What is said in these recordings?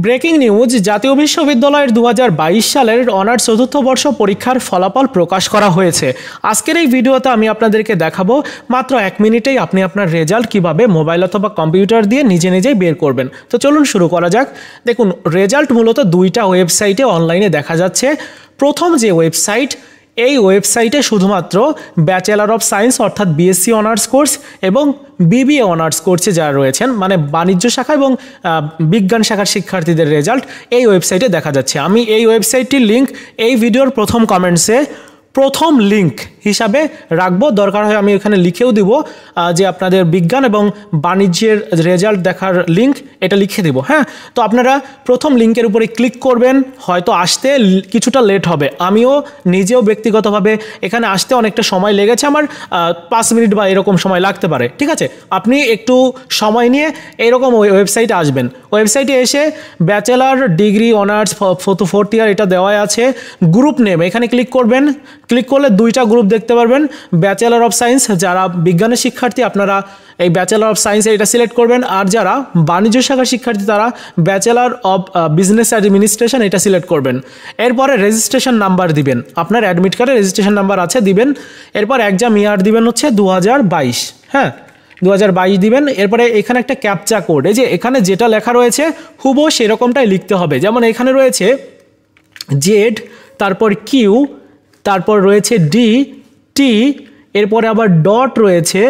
Breaking news, জাতীয় বিশ্ববিদ্যালয়ের 2022 সালের অনার্স চতুর্থ বর্ষ পরীক্ষার ফলাফল প্রকাশ করা হয়েছে। আজকের এই ভিডিওতে আমি আপনাদেরকে দেখাবো মাত্র 1 মিনিটেই আপনি আপনার রেজাল্ট কিভাবে মোবাইল অথবা কম্পিউটার দিয়ে নিজেই বের করবেন। তো চলুন শুরু করা যাক। দেখুন, রেজাল্ট মূলত দুইটা ওয়েবসাইটে অনলাইনে দেখা যাচ্ছে। প্রথম যে ওয়েবসাইট, এই ওয়েবসাইটে শুধুমাত্র ব্যাচেলার অফ সায়েন্স অর্থাৎ বিএসসি অনার্স কোর্স এবং বিবিএ অনার্স কোর্সে যারা রয়েছেন, মানে বাণিজ্য শাখা এবং বিজ্ঞান শাখার শিক্ষার্থীদের রেজাল্ট এই ওয়েবসাইটে দেখা যাচ্ছে। আমি এই ওয়েবসাইটটির লিঙ্ক এই ভিডিওর প্রথম কমেন্টসে প্রথম লিঙ্ক হিসাবে রাখবো। দরকার হয় আমি এখানে লিখেও দিব যে আপনাদের বিজ্ঞান এবং বাণিজ্যের রেজাল্ট দেখার লিঙ্ক, এটা লিখে দিব। হ্যাঁ, তো আপনারা প্রথম লিঙ্কের উপরে ক্লিক করবেন। হয়তো আসতে কিছুটা লেট হবে, আমিও নিজেও ব্যক্তিগতভাবে এখানে আসতে অনেকটা সময় লেগেছে আমার, 5 মিনিট বা এরকম সময় লাগতে পারে। ঠিক আছে, আপনি একটু সময় নিয়ে এরকম ওয়েবসাইটে আসবেন। ওয়েবসাইটে এসে bachelor degree honours fourth year এটা দেওয়া আছে। গ্রুপ নেম এখানে ক্লিক করবেন। ক্লিক করলে দুইটা গ্রুপ দেখতে পারবেন। ব্যাচেলার অফ সায়েন্স যারা বিজ্ঞানের শিক্ষার্থী, আপনারা এই ব্যাচেলার অফ সায়েন্সে এটা সিলেক্ট করবেন। আর যারা বাণিজ্য শাখার শিক্ষার্থী তারা ব্যাচেলার অফ বিজনেস অ্যাডমিনিস্ট্রেশন এটা সিলেক্ট করবেন। এরপরে রেজিস্ট্রেশন নাম্বার দিবেন, আপনার অ্যাডমিট কার্ডে রেজিস্ট্রেশন নাম্বার আছে দিবেন। এরপর এক্সাম ইয়ার দিবেন হচ্ছে 2022। হ্যাঁ, 2022 দিবেন। এরপরে এখানে একটা ক্যাপচা কোড, এই যে এখানে যেটা লেখা রয়েছে হুবহু সেরকমটাই লিখতে হবে। যেমন এখানে রয়েছে জেড, তারপর কিউ, তারপর রয়েছে ডি, টি, এরপরে আবার ডট রয়েছে,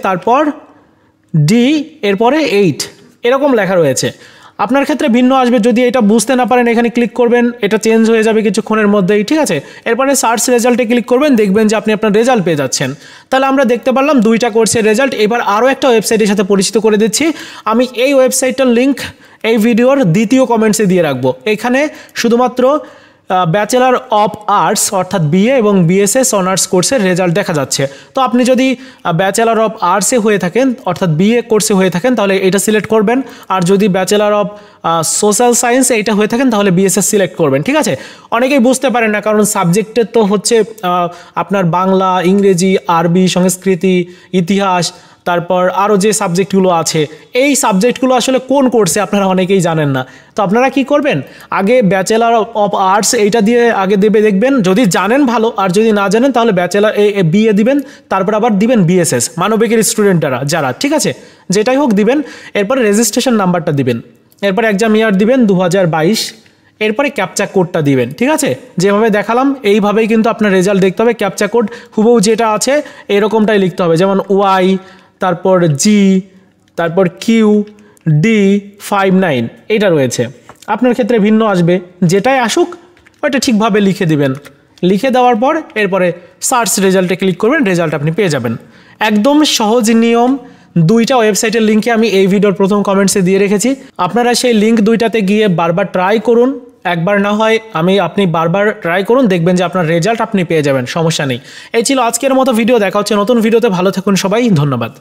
তারপর ডি, এরপরে 8, এরকম লেখা রয়েছে। আপনার ক্ষেত্রে ভিন্ন আসবে। যদি এটা বুঝতে না পারেন এখানে ক্লিক করবেন, এটা চেঞ্জ হয়ে যাবে কিছুক্ষণের মধ্যেই। ঠিক আছে, এরপরে সার্চ রেজাল্টে ক্লিক করবেন, দেখবেন যে আপনি আপনার রেজাল্ট পেয়ে যাচ্ছেন। তাহলে আমরা দেখতে পারলাম দুইটা কোর্সের রেজাল্ট। এবার আরও একটা ওয়েবসাইটের সাথে পরিচিত করে দিচ্ছি। আমি এই ওয়েবসাইটটার লিঙ্ক এই ভিডিওর দ্বিতীয় কমেন্টসে দিয়ে রাখবো। এখানে শুধুমাত্র ব্যাচেলার অফ আর্টস অর্থাৎ বিএ এবং বিএসএস অনার্স কোর্সের রেজাল্ট দেখা যাচ্ছে। তো আপনি যদি ব্যাচেলার অফ আর্টসে হয়ে থাকেন অর্থাৎ বিএ কোর্সে হয়ে থাকেন তাহলে এটা সিলেক্ট করবেন। আর যদি ব্যাচেলার অফ সোশ্যাল সায়েন্স এইটা হয়ে থাকেন তাহলে বিএসএস সিলেক্ট করবেন। ঠিক আছে, অনেকেই বুঝতে পারেন না, কারণ সাবজেক্টের তো হচ্ছে আপনার বাংলা, ইংরেজি, আরবি, সংস্কৃতি, ইতিহাস, তারপর আরও যে সাবজেক্টগুলো আছে, এই সাবজেক্টগুলো আসলে কোন কোর্সে আপনারা অনেকেই জানেন না। তো আপনারা কি করবেন, আগে ব্যাচেলার অফ আর্টস এইটা দিয়ে আগে দেখবেন। যদি জানেন ভালো, আর যদি না জানেন তাহলে ব্যাচেলার বিএ দিবেন, তারপর আবার দিবেন বিএসএস, মানবিকের স্টুডেন্টরা যারা। ঠিক আছে, যেটাই হোক দিবেন। এরপরে রেজিস্ট্রেশন নাম্বারটা দিবেন। এরপর এক্সাম ইয়ার দিবেন 2022। এরপরে ক্যাপচা কোডটা দিবেন। ঠিক আছে, যেভাবে দেখালাম এইভাবেই কিন্তু আপনার রেজাল্ট দেখতে হবে। ক্যাপচা কোড হুবহু যেটা আছে এরকমটাই লিখতে হবে। যেমন ওয়াই, তারপর জি, তারপর কিউ, ডি 59 এটা রয়েছে। আপনার ক্ষেত্রে ভিন্ন আসবে, যেটাই আসুক ওইটা ঠিকভাবে লিখে দিবেন। লিখে দেওয়ার পর এরপরে সার্চ রেজাল্টে ক্লিক করবেন, রেজাল্ট আপনি পেয়ে যাবেন। একদম সহজ নিয়ম। দুইটা ওয়েবসাইটের লিঙ্কে আমি এই ভিডিওর প্রথম কমেন্টসে দিয়ে রেখেছি। আপনারা সেই লিঙ্ক দুইটাতে গিয়ে বারবার ট্রাই করুন। একবার না হয় আপনি বারবার ট্রাই করুন, দেখবেন যে আপনার রেজাল্ট আপনি পেয়ে যাবেন, সমস্যা নেই। এই ছিল আজকের মতো ভিডিও। দেখা হচ্ছে নতুন ভিডিওতে। ভালো থাকুন সবাই, ধন্যবাদ।